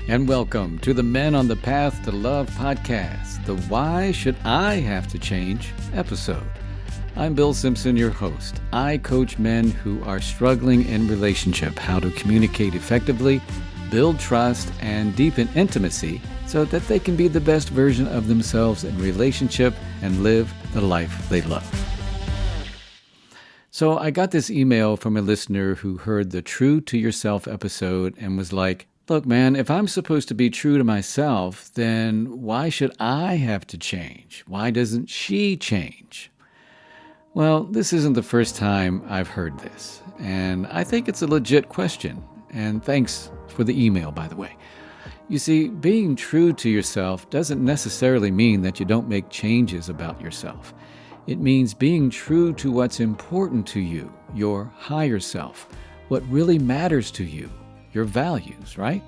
and welcome to the Men on the Path to Love podcast, the Why Should I Have to Change episode. I'm Bill Simpson, your host. I coach men who are struggling in relationship, how to communicate effectively, build trust, and deepen intimacy so that they can be the best version of themselves in relationship and live the life they love. So I got this email from a listener who heard the True to Yourself episode and was like, look, man, if I'm supposed to be true to myself, then why should I have to change? Why doesn't she change? Well, this isn't the first time I've heard this, and I think it's a legit question. And thanks for the email, by the way. You see, being true to yourself doesn't necessarily mean that you don't make changes about yourself. It means being true to what's important to you, your higher self, what really matters to you, your values, right?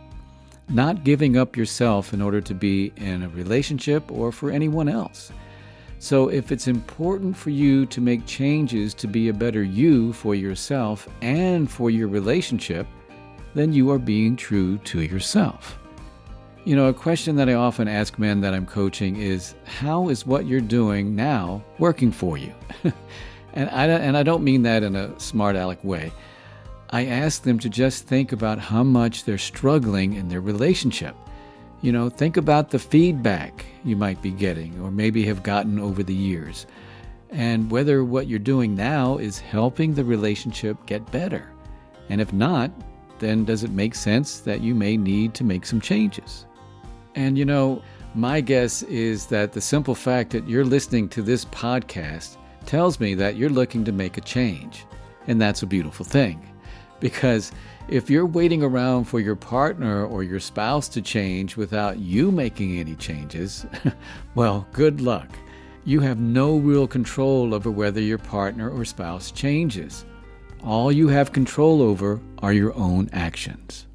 Not giving up yourself in order to be in a relationship or for anyone else. So if it's important for you to make changes to be a better you for yourself and for your relationship, then you are being true to yourself. You know, a question that I often ask men that I'm coaching is, how is what you're doing now working for you? and I don't mean that in a smart aleck way. I ask them to just think about how much they're struggling in their relationship. You know, think about the feedback you might be getting or maybe have gotten over the years, and whether what you're doing now is helping the relationship get better. And if not, then does it make sense that you may need to make some changes? And you know, my guess is that the simple fact that you're listening to this podcast tells me that you're looking to make a change. And that's a beautiful thing. Because if you're waiting around for your partner or your spouse to change without you making any changes, well, good luck. You have no real control over whether your partner or spouse changes. All you have control over are your own actions.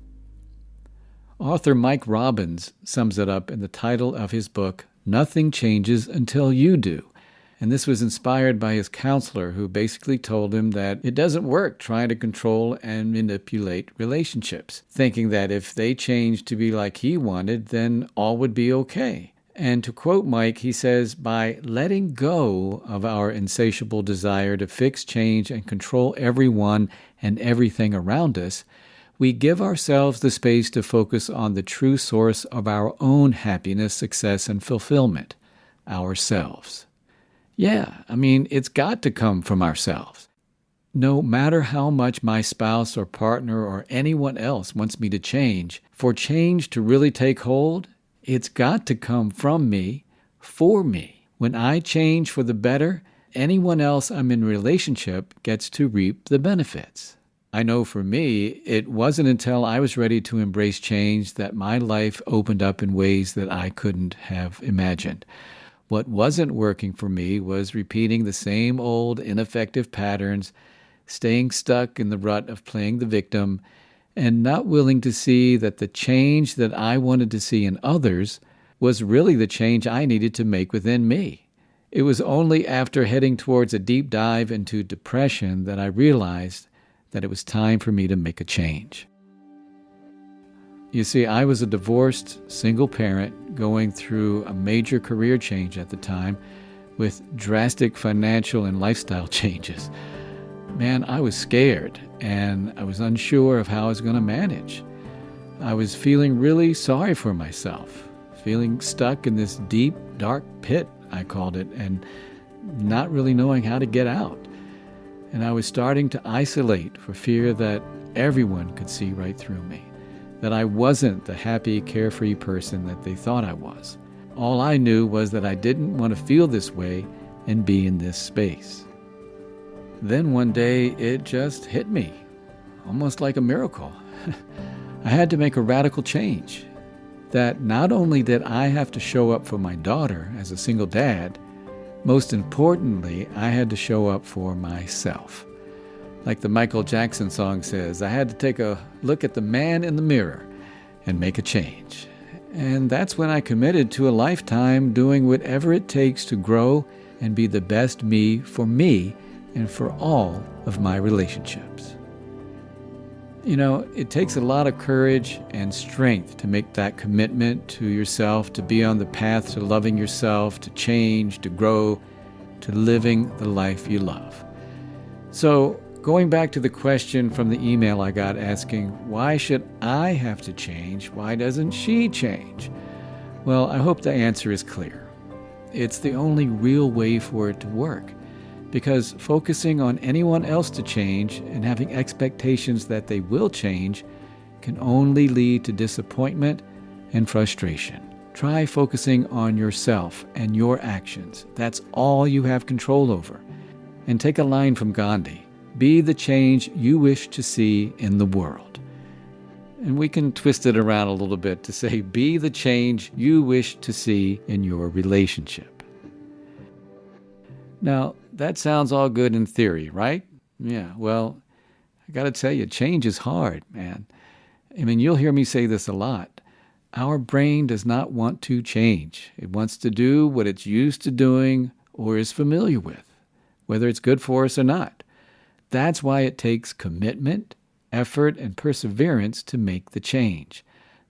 Author Mike Robbins sums it up in the title of his book, Nothing Changes Until You Do. And this was inspired by his counselor, who basically told him that it doesn't work trying to control and manipulate relationships, thinking that if they changed to be like he wanted, then all would be okay. And to quote Mike, he says, by letting go of our insatiable desire to fix, change, and control everyone and everything around us, we give ourselves the space to focus on the true source of our own happiness, success, and fulfillment, ourselves. Yeah, I mean, it's got to come from ourselves. No matter how much my spouse or partner or anyone else wants me to change, for change to really take hold, it's got to come from me, for me. When I change for the better, anyone else I'm in relationship gets to reap the benefits. I know for me, it wasn't until I was ready to embrace change that my life opened up in ways that I couldn't have imagined. What wasn't working for me was repeating the same old ineffective patterns, staying stuck in the rut of playing the victim, and not willing to see that the change that I wanted to see in others was really the change I needed to make within me. It was only after heading towards a deep dive into depression that I realized that it was time for me to make a change. You see, I was a divorced, single parent going through a major career change at the time with drastic financial and lifestyle changes. Man, I was scared, and I was unsure of how I was going to manage. I was feeling really sorry for myself, feeling stuck in this deep, dark pit, I called it, and not really knowing how to get out. And I was starting to isolate for fear that everyone could see right through me, that I wasn't the happy, carefree person that they thought I was. All I knew was that I didn't want to feel this way and be in this space. Then one day, it just hit me, almost like a miracle. I had to make a radical change, that not only did I have to show up for my daughter as a single dad, most importantly, I had to show up for myself. Like the Michael Jackson song says, I had to take a look at the man in the mirror and make a change. And that's when I committed to a lifetime doing whatever it takes to grow and be the best me and for all of my relationships. It takes a lot of courage and strength to make that commitment to yourself, to be on the path to loving yourself, to change, to grow, to living the life you love. So, going back to the question from the email I got asking, why should I have to change? Why doesn't she change? Well, I hope the answer is clear. It's the only real way for it to work. Because focusing on anyone else to change and having expectations that they will change can only lead to disappointment and frustration. Try focusing on yourself and your actions. That's all you have control over. And take a line from Gandhi: be the change you wish to see in the world. And we can twist it around a little bit to say, be the change you wish to see in your relationship. Now, that sounds all good in theory, right? Yeah, well, I got to tell you, change is hard, man. You'll hear me say this a lot. Our brain does not want to change. It wants to do what it's used to doing or is familiar with, whether it's good for us or not. That's why it takes commitment, effort, and perseverance to make the change.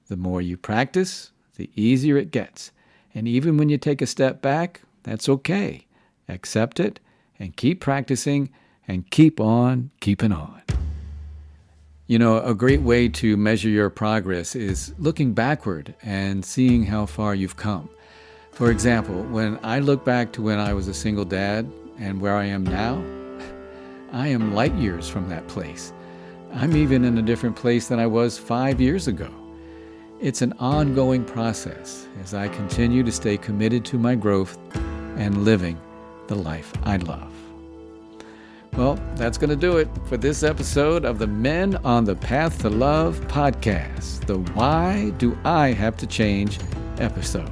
The more you practice, the easier it gets. And even when you take a step back, that's okay. Accept it and keep practicing and keep on keeping on. A great way to measure your progress is looking backward and seeing how far you've come. For example, when I look back to when I was a single dad and where I am now, I am light years from that place. I'm even in a different place than I was 5 years ago. It's an ongoing process as I continue to stay committed to my growth and living the life I love. Well, that's going to do it for this episode of the Men on the Path to Love podcast, the Why Do I Have to Change episode.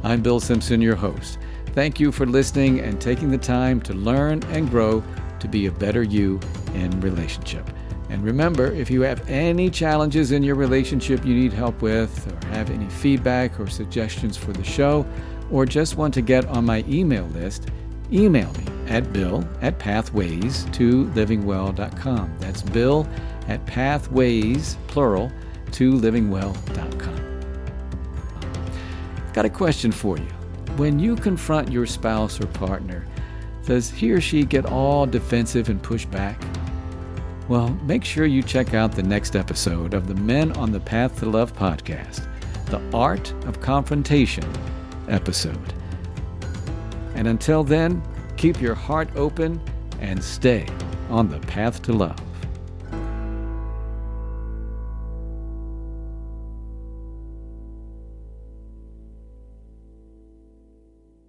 I'm Bill Simpson, your host. Thank you for listening and taking the time to learn and grow to be a better you in relationship. And remember, if you have any challenges in your relationship you need help with, or have any feedback or suggestions for the show, or just want to get on my email list, email me at bill@pathways2livingwell.com. That's bill@pathways, plural, to livingwell.com. Got a question for you. When you confront your spouse or partner, does he or she get all defensive and push back? Well, make sure you check out the next episode of the Men on the Path to Love podcast, the Art of Confrontation episode. And until then, keep your heart open and stay on the path to love.